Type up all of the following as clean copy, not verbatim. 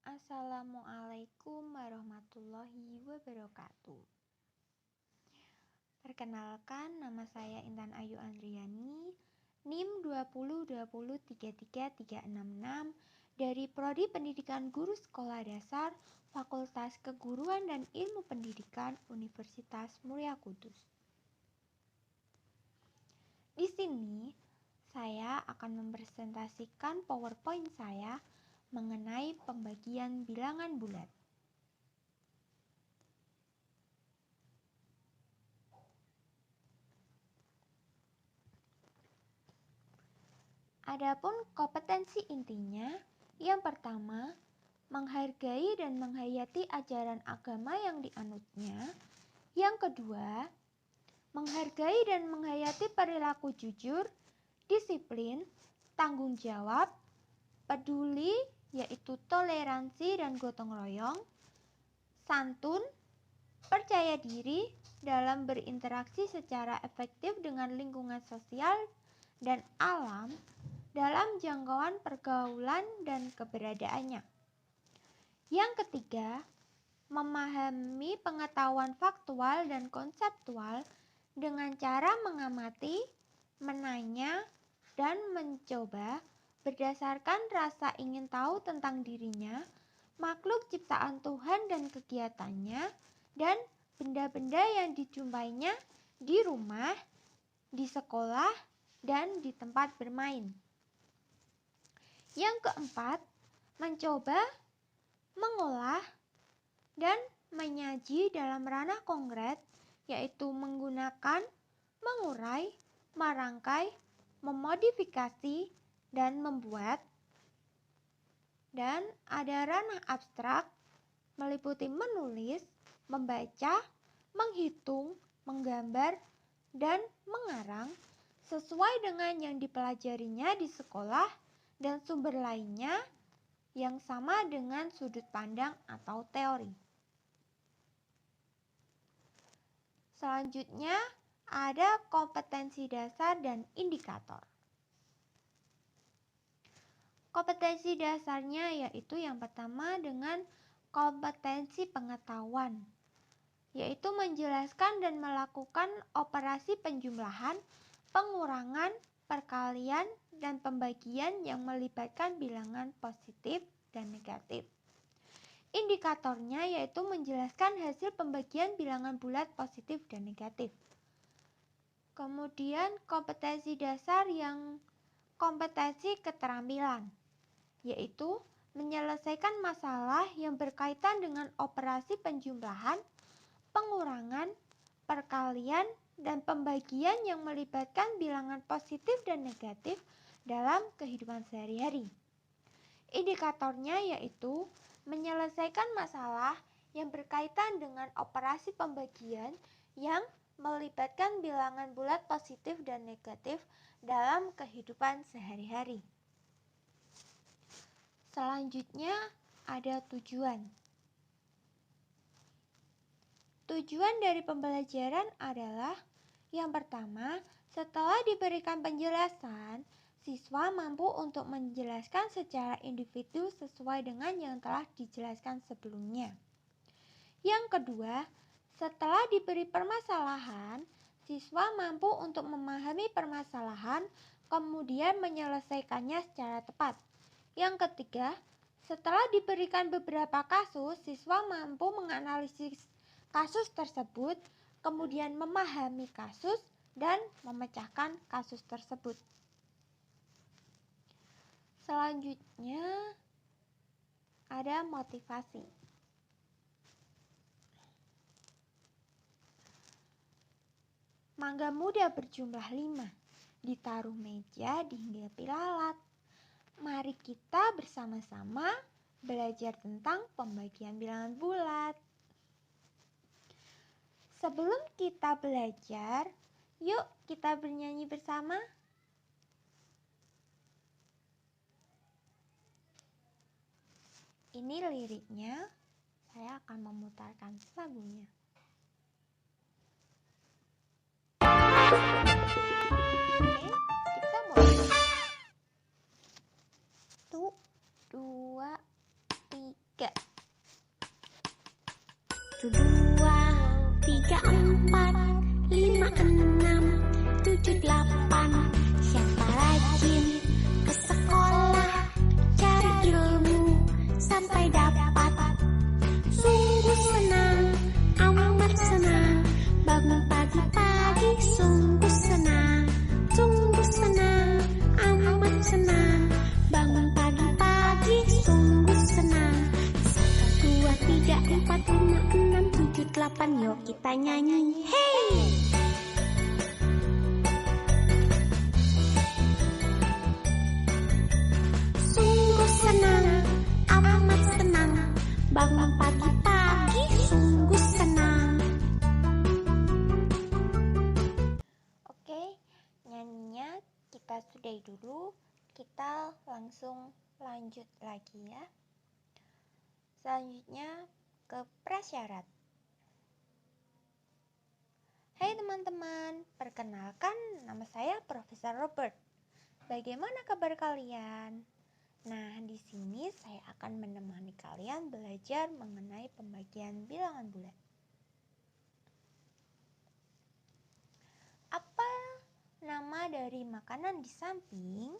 Assalamualaikum warahmatullahi wabarakatuh. Perkenalkan, nama saya Intan Ayu Andriani, NIM 2020233366 dari Prodi Pendidikan Guru Sekolah Dasar Fakultas Keguruan dan Ilmu Pendidikan Universitas Muria Kudus. Di sini saya akan mempresentasikan PowerPoint saya mengenai pembagian bilangan bulat. Adapun kompetensi intinya, yang pertama, menghargai dan menghayati ajaran agama yang dianutnya. Yang kedua, menghargai dan menghayati perilaku jujur, disiplin, tanggung jawab, peduli, yaitu toleransi dan gotong royong, santun, percaya diri dalam berinteraksi secara efektif dengan lingkungan sosial dan alam dalam jangkauan pergaulan dan keberadaannya. Yang ketiga, memahami pengetahuan faktual dan konseptual dengan cara mengamati, menanya, dan mencoba berdasarkan rasa ingin tahu tentang dirinya, makhluk ciptaan Tuhan dan kegiatannya, dan benda-benda yang dijumpainya di rumah, di sekolah, dan di tempat bermain. Yang keempat, mencoba, mengolah, dan menyaji dalam ranah konkret, yaitu menggunakan, mengurai, merangkai, memodifikasi, dan membuat. Dan ada ranah abstrak, meliputi menulis, membaca, menghitung, menggambar, dan mengarang sesuai dengan yang dipelajarinya di sekolah dan sumber lainnya yang sama dengan sudut pandang atau teori. Selanjutnya ada kompetensi dasar dan indikator. Kompetensi dasarnya yaitu yang pertama dengan kompetensi pengetahuan, yaitu menjelaskan dan melakukan operasi penjumlahan, pengurangan, perkalian, dan pembagian yang melibatkan bilangan positif dan negatif. Indikatornya yaitu menjelaskan hasil pembagian bilangan bulat positif dan negatif. Kemudian kompetensi dasar yang kompetensi keterampilan, yaitu menyelesaikan masalah yang berkaitan dengan operasi penjumlahan, pengurangan, perkalian, dan pembagian yang melibatkan bilangan positif dan negatif dalam kehidupan sehari-hari. Indikatornya yaitu menyelesaikan masalah yang berkaitan dengan operasi pembagian yang melibatkan bilangan bulat positif dan negatif dalam kehidupan sehari-hari. Selanjutnya ada tujuan. Tujuan dari pembelajaran adalah yang pertama, setelah diberikan penjelasan, siswa mampu untuk menjelaskan secara individu sesuai dengan yang telah dijelaskan sebelumnya. Yang kedua, setelah diberi permasalahan, siswa mampu untuk memahami permasalahan, kemudian menyelesaikannya secara tepat. Yang ketiga, setelah diberikan beberapa kasus, siswa mampu menganalisis kasus tersebut, kemudian memahami kasus dan memecahkan kasus tersebut. Selanjutnya ada motivasi. Mangga muda berjumlah 5, ditaruh meja dihinggapi lalat. Mari kita bersama-sama belajar tentang pembagian bilangan bulat. Sebelum kita belajar, yuk kita bernyanyi bersama. Ini liriknya, saya akan memutarkan lagunya. Oke, kita mulai. 1, 2, 3. 1, 2, 3, 4, 5, 6, 7, 8. Siapa rajin ke sekolah, cari ilmu sampai dapat. Sungguh senang, amat senang, bangun pagi-pagi sungguh senang. Sungguh senang, amat senang, bangun pagi-pagi sungguh senang. 1, 2, 3, 4, 5, 6, 7, 8, yuk kita nyanyi, hey! Sungguh senang, amat senang, bangun pagi-pagi sungguh senang. Oke, nyanyinya kita sudahi dulu. Kita langsung lanjut lagi ya. Selanjutnya ke prasyarat. Hai teman-teman, perkenalkan nama saya Profesor Robert. Bagaimana kabar kalian? Nah, di sini saya akan menemani kalian belajar mengenai pembagian bilangan bulat. Apa nama dari makanan di samping?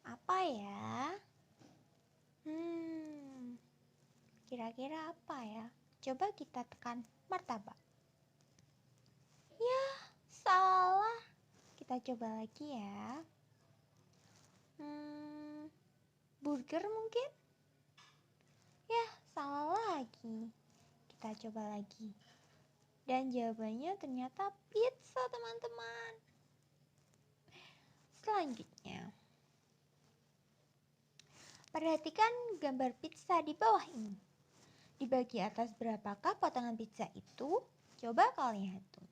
Apa ya? Kira-kira apa ya? Coba kita tekan martabak. Ya, salah. Kita coba lagi ya. Burger mungkin? Ya, salah lagi. Kita coba lagi. Dan jawabannya ternyata pizza, teman-teman. Selanjutnya, perhatikan gambar pizza di bawah ini. Di bagian atas berapakah potongan pizza itu? Coba kalian hitung.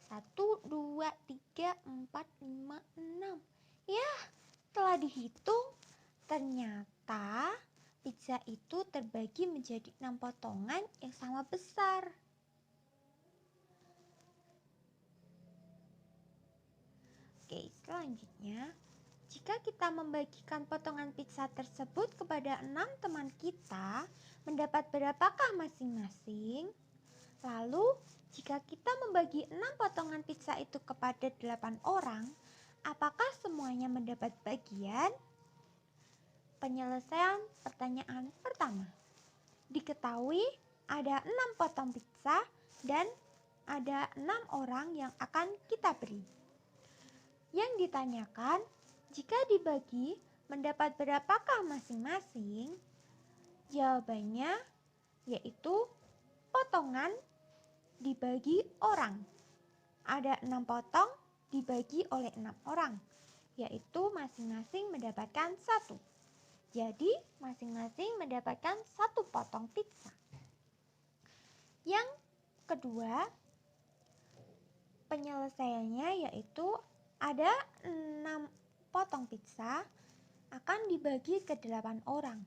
1, 2, 3, 4, 5, 6. Ya, setelah dihitung, ternyata pizza itu terbagi menjadi 6 potongan yang sama besar. Oke, selanjutnya, jika kita membagikan potongan pizza tersebut kepada 6 teman kita, mendapat berapakah masing-masing? Lalu, jika kita membagi 6 potongan pizza itu kepada 8 orang, apakah semuanya mendapat bagian? Penyelesaian pertanyaan pertama. Diketahui ada 6 potong pizza dan ada 6 orang yang akan kita beri. Yang ditanyakan, jika dibagi mendapat berapakah masing-masing? Jawabannya yaitu potongan dibagi orang. Ada 6 potong dibagi oleh 6 orang, yaitu masing-masing mendapatkan 1. Jadi, masing-masing mendapatkan 1 potong pizza. Yang kedua, penyelesaiannya yaitu ada 6 potong pizza akan dibagi ke 8 orang.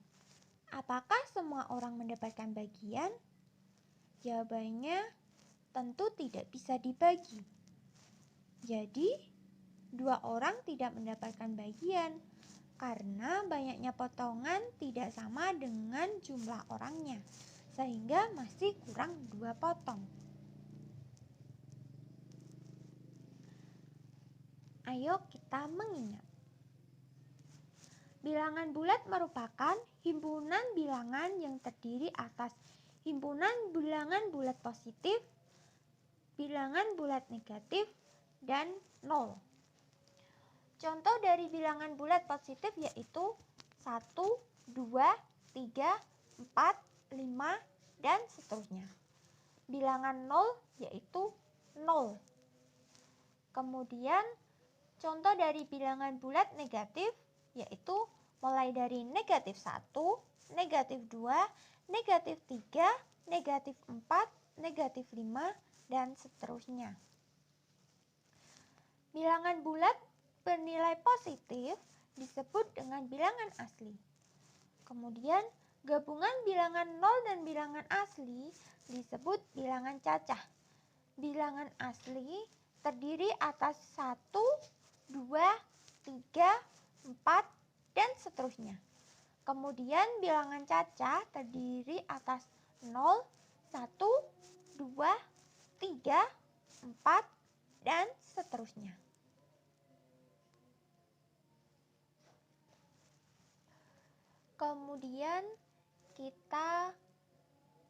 Apakah semua orang mendapatkan bagian? Jawabannya tentu tidak bisa dibagi. Jadi, 2 orang tidak mendapatkan bagian karena banyaknya potongan tidak sama dengan jumlah orangnya, sehingga masih kurang 2 potong. Ayo kita mengingat. Bilangan bulat merupakan himpunan bilangan yang terdiri atas himpunan bilangan bulat positif, bilangan bulat negatif, dan 0. Contoh dari bilangan bulat positif yaitu 1, 2, 3, 4, 5, dan seterusnya. Bilangan 0 yaitu 0. Kemudian contoh dari bilangan bulat negatif yaitu mulai dari negatif 1, negatif 2, negatif 3, negatif 4, negatif 5, dan seterusnya. Bilangan bulat bernilai positif disebut dengan bilangan asli. Kemudian gabungan bilangan 0 dan bilangan asli disebut bilangan cacah. Bilangan asli terdiri atas 1, 2, 3, 4, dan seterusnya. Kemudian bilangan cacah terdiri atas 0, 1, 2, 3, 4, dan seterusnya. Kemudian kita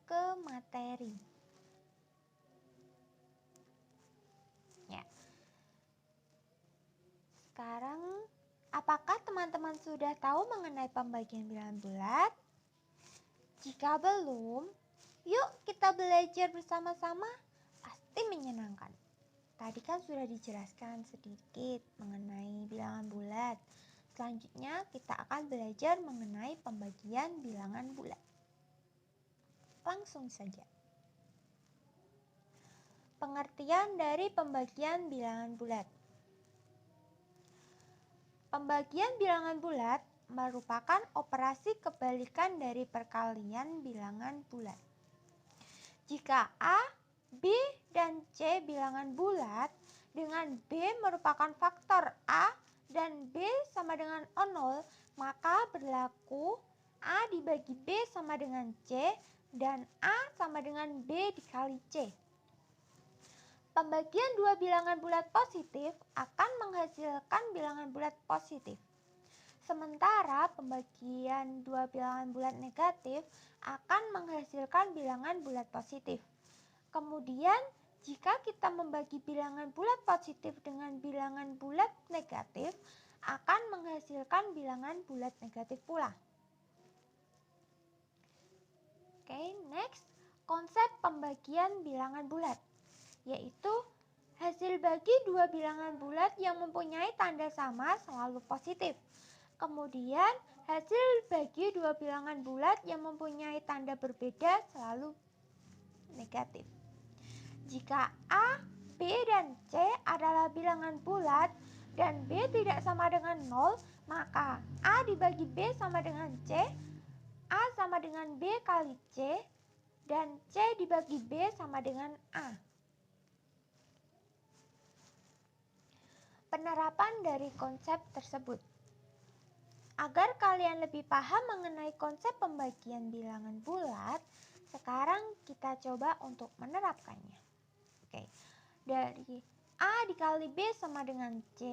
ke materi. Ya. Sekarang, apakah teman-teman sudah tahu mengenai pembagian bilangan bulat? Jika belum, yuk kita belajar bersama-sama. Pasti menyenangkan. Tadi kan sudah dijelaskan sedikit mengenai bilangan bulat. Selanjutnya kita akan belajar mengenai pembagian bilangan bulat. Langsung saja. Pengertian dari pembagian bilangan bulat. Pembagian bilangan bulat merupakan operasi kebalikan dari perkalian bilangan bulat. Jika A, B, dan C bilangan bulat dengan B merupakan faktor A dan B sama dengan 0, maka berlaku A dibagi B sama dengan C dan A sama dengan B dikali C. Pembagian dua bilangan bulat positif akan menghasilkan bilangan bulat positif. Sementara pembagian dua bilangan bulat negatif akan menghasilkan bilangan bulat positif. Kemudian, jika kita membagi bilangan bulat positif dengan bilangan bulat negatif, akan menghasilkan bilangan bulat negatif pula. Oke, next, konsep pembagian bilangan bulat, yaitu hasil bagi dua bilangan bulat yang mempunyai tanda sama selalu positif. Kemudian, hasil bagi dua bilangan bulat yang mempunyai tanda berbeda selalu negatif. Jika A, B, dan C adalah bilangan bulat dan B tidak sama dengan 0, maka A dibagi B sama dengan C, A sama dengan B kali C, dan C dibagi B sama dengan A. Penerapan dari konsep tersebut. Agar kalian lebih paham mengenai konsep pembagian bilangan bulat, sekarang kita coba untuk menerapkannya. Oke, dari A dikali B sama dengan C,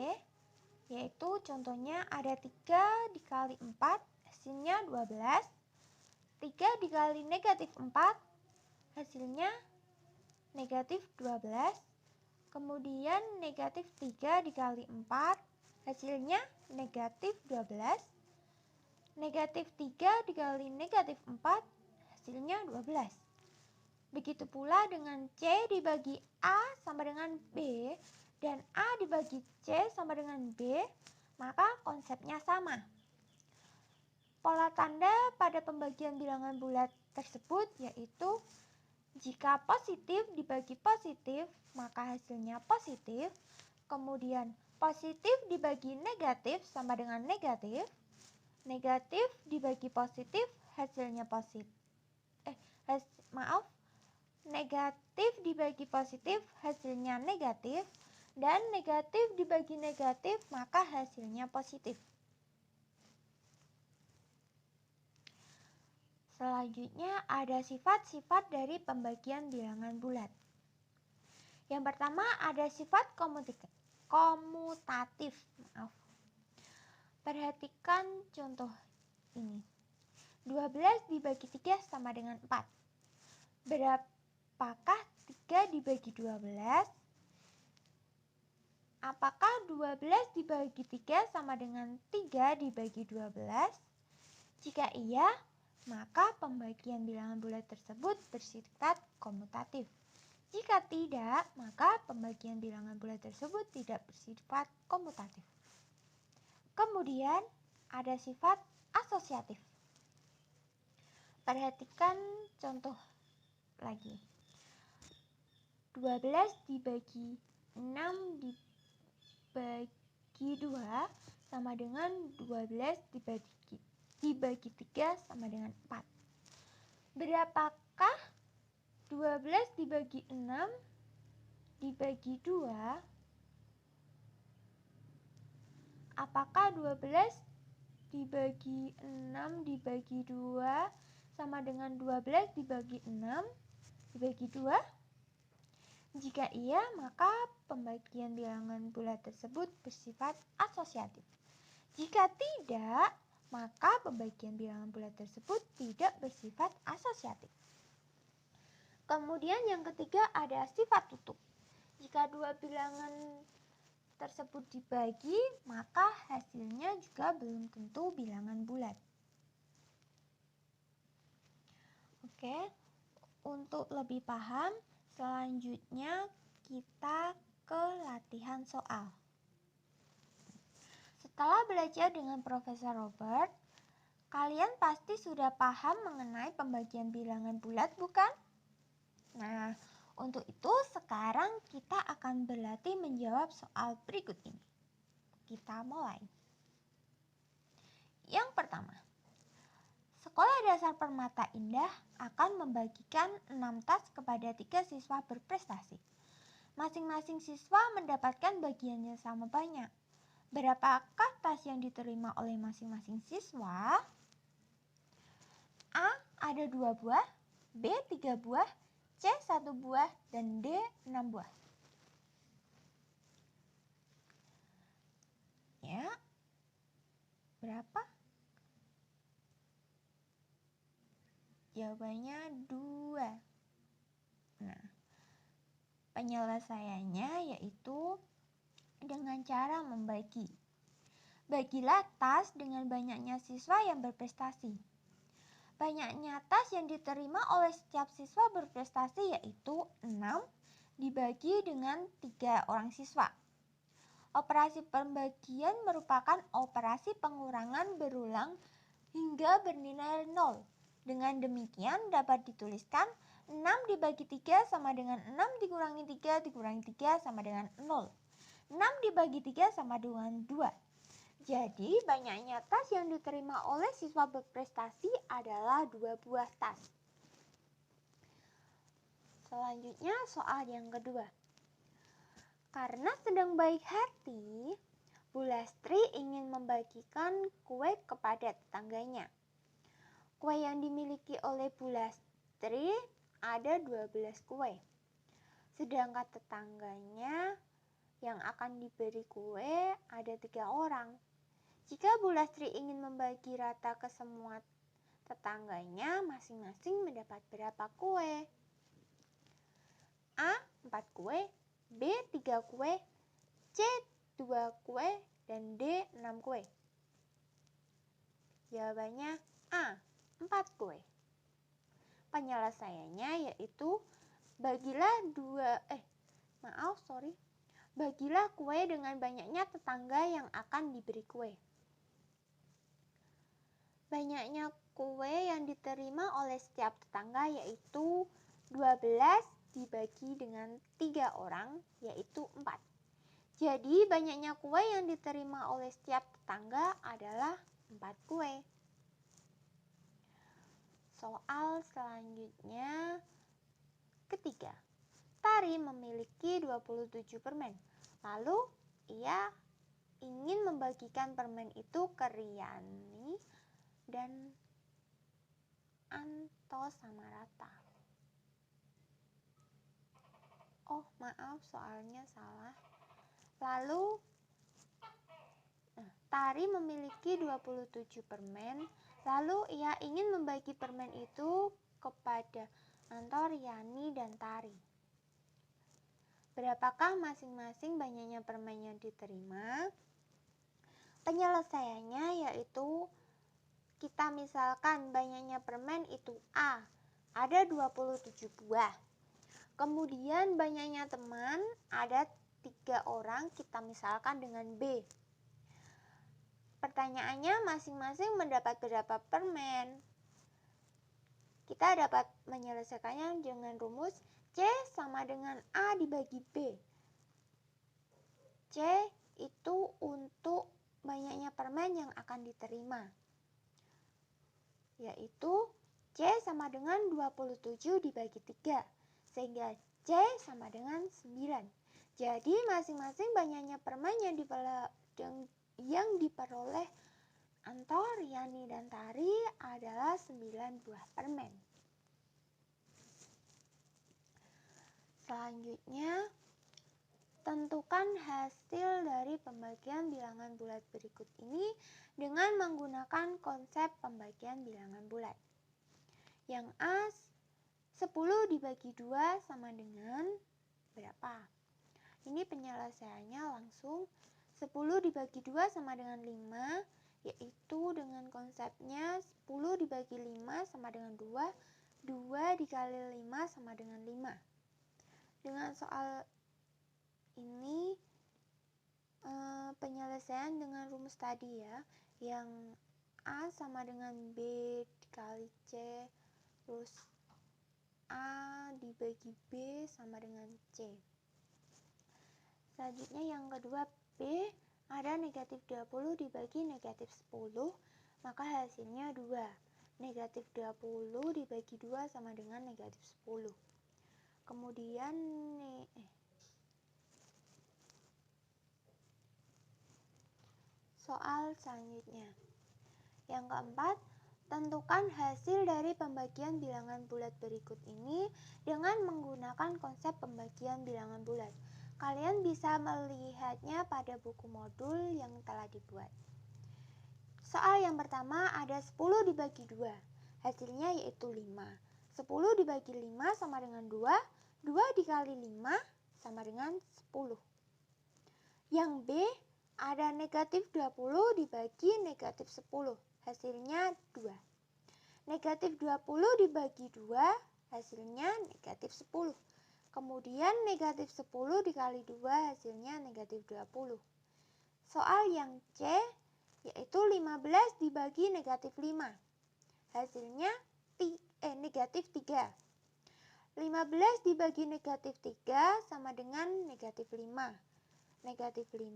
yaitu contohnya ada 3 dikali 4, hasilnya 12. 3 dikali negatif 4, hasilnya negatif 12. Kemudian negatif 3 dikali 4, hasilnya negatif 12. Negatif 3 dikali negatif 4, hasilnya 12. Begitu pula dengan C dibagi A sama dengan B dan A dibagi C sama dengan B, maka konsepnya sama. Pola tanda pada pembagian bilangan bulat tersebut yaitu jika positif dibagi positif, maka hasilnya positif. Kemudian positif dibagi negatif sama dengan negatif. Negatif dibagi positif, hasilnya positif. Negatif dibagi positif, hasilnya negatif. Dan negatif dibagi negatif, maka hasilnya positif. Selanjutnya ada sifat-sifat dari pembagian bilangan bulat. Yang pertama ada sifat komutatif. Perhatikan contoh ini. 12 dibagi 3 sama dengan 4. Berapakah 3 dibagi 12? Apakah 12 dibagi 3 sama dengan 3 dibagi 12? Jika iya, maka pembagian bilangan bulat tersebut bersifat komutatif. Jika tidak, maka pembagian bilangan bulat tersebut tidak bersifat komutatif. Kemudian ada sifat asosiatif. Perhatikan contoh lagi. 12 dibagi 6 dibagi 2 sama dengan 12 dibagi 3 sama dengan 4. Berapakah 12 dibagi 6 dibagi 2? Apakah 12 dibagi 6 dibagi 2 sama dengan 12 dibagi 6? dibagi 2? Jika iya, maka pembagian bilangan bulat tersebut bersifat asosiatif. Jika tidak, maka pembagian bilangan bulat tersebut tidak bersifat asosiatif. Kemudian yang ketiga ada sifat tutup. Jika dua bilangan tersebut dibagi, maka hasilnya juga belum tentu bilangan bulat. Oke, untuk lebih paham, selanjutnya kita ke latihan soal. Setelah belajar dengan Profesor Robert, kalian pasti sudah paham mengenai pembagian bilangan bulat, bukan? Nah, untuk itu sekarang kita akan berlatih menjawab soal berikut ini. Kita mulai. Yang pertama, Sekolah Dasar Permata Indah akan membagikan 6 tas kepada 3 siswa berprestasi. Masing-masing siswa mendapatkan bagian yang sama banyak. Berapakah tas yang diterima oleh masing-masing siswa? A. Ada 2 buah, B. 3 buah, C. 1 buah, dan D. 6 buah. Ya, berapa? Jawabannya 2. Nah, penyelesaiannya yaitu dengan cara membagi. Bagilah tas dengan banyaknya siswa yang berprestasi. Banyaknya tas yang diterima oleh setiap siswa berprestasi yaitu 6 dibagi dengan 3 orang siswa. Operasi pembagian merupakan operasi pengurangan berulang hingga bernilai 0. Dengan demikian dapat dituliskan 6 dibagi 3 sama dengan 6 dikurangi 3 dikurangi 3 sama dengan 0. 6 dibagi 3 sama dengan 2. Jadi banyaknya tas yang diterima oleh siswa berprestasi adalah 2 buah tas. Selanjutnya soal yang kedua. Karena sedang baik hati, Bu Lastri ingin membagikan kue kepada tetangganya. Kue yang dimiliki oleh Bu Lastri ada 12 kue. Sedangkan tetangganya yang akan diberi kue ada 3 orang. Jika Bu Lastri ingin membagi rata ke semua tetangganya, masing-masing mendapat berapa kue? A. 4 kue, B. 3 kue, C. 2 kue, dan D. 6 kue. Jawabannya A. 4 kue. Penyelesaiannya yaitu bagilah kue dengan banyaknya tetangga yang akan diberi kue. Banyaknya kue yang diterima oleh setiap tetangga yaitu 12 dibagi dengan 3 orang yaitu 4. Jadi banyaknya kue yang diterima oleh setiap tetangga adalah 4 kue. Soal selanjutnya ketiga. Tari memiliki 27 permen. Lalu ia ingin membagikan permen itu ke Riani dan Anto sama rata. Oh, maaf, soalnya salah. Lalu Tari memiliki 27 permen. Lalu ia ingin membagi permen itu kepada Anto, Riani, dan Tari. Berapakah masing-masing banyaknya permen yang diterima? Penyelesaiannya yaitu kita misalkan banyaknya permen itu A, ada 27 buah. Kemudian banyaknya teman ada 3 orang, kita misalkan dengan B. Pertanyaannya masing-masing mendapat berapa permen? Kita dapat menyelesaikannya dengan rumus C sama dengan A dibagi B. C itu untuk banyaknya permen yang akan diterima, yaitu C sama dengan 27 dibagi 3, sehingga C sama dengan 9. Jadi masing-masing banyaknya permen yang diperoleh Anto, Riani, dan Tari adalah 9 buah permen. Selanjutnya, tentukan hasil dari pembagian bilangan bulat berikut ini dengan menggunakan konsep pembagian bilangan bulat. Yang A, 10 dibagi 2 sama dengan berapa? Ini penyelesaiannya langsung 10 dibagi 2 sama dengan 5, yaitu dengan konsepnya 10 dibagi 5 sama dengan 2, 2 dikali 5 sama dengan 5. Dengan soal ini penyelesaian dengan rumus tadi ya, yang A sama dengan B dikali C, terus A dibagi B sama dengan C. Selanjutnya yang kedua, B ada negatif 20 dibagi negatif 10, maka hasilnya 2. Negatif 20 dibagi 2 sama dengan negatif 10. Kemudian soal selanjutnya. Yang keempat, tentukan hasil dari pembagian bilangan bulat berikut ini dengan menggunakan konsep pembagian bilangan bulat. Kalian bisa melihatnya pada buku modul yang telah dibuat. Soal yang pertama ada 10 dibagi 2. Hasilnya yaitu 5. 10 dibagi 5 sama dengan 2. 2 dikali 5 sama dengan 10. Yang B ada negatif 20 dibagi negatif 10. Hasilnya 2. Negatif 20 dibagi 2. Hasilnya negatif 10. Kemudian negatif 10 dikali 2 hasilnya negatif 20. Soal yang C yaitu 15 dibagi negatif 5. Hasilnya negatif 3. 15 dibagi negatif 3 sama dengan negatif 5. Negatif 5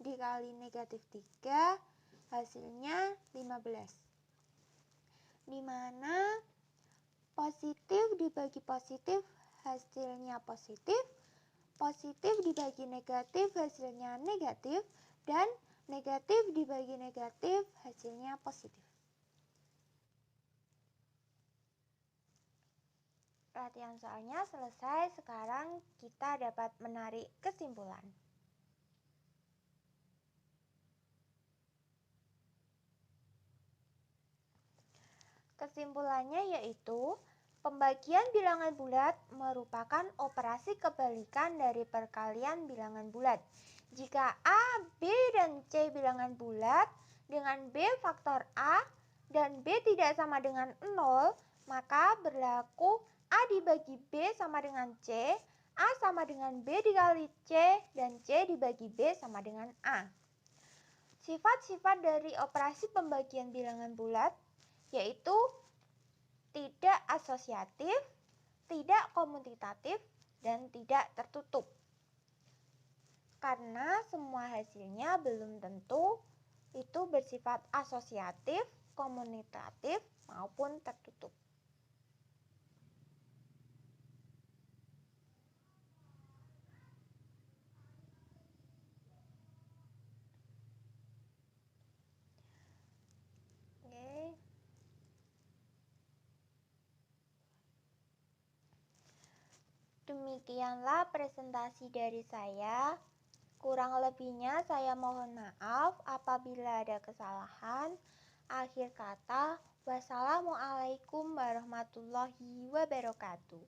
dikali negatif 3 hasilnya 15. Dimana positif dibagi positif hasilnya positif, positif dibagi negatif hasilnya negatif, dan negatif dibagi negatif hasilnya positif. Latihan soalnya selesai, sekarang kita dapat menarik kesimpulan. Kesimpulannya yaitu pembagian bilangan bulat merupakan operasi kebalikan dari perkalian bilangan bulat. Jika A, B, dan C bilangan bulat dengan B faktor A dan B tidak sama dengan 0, maka berlaku A dibagi B sama dengan C, A sama dengan B dikali C, dan C dibagi B sama dengan A. Sifat-sifat dari operasi pembagian bilangan bulat yaitu tidak asosiatif, tidak komutatif, dan tidak tertutup. Karena semua hasilnya belum tentu itu bersifat asosiatif, komutatif, maupun tertutup. Demikianlah presentasi dari saya. Kurang lebihnya saya mohon maaf apabila ada kesalahan. Akhir kata, wassalamualaikum warahmatullahi wabarakatuh.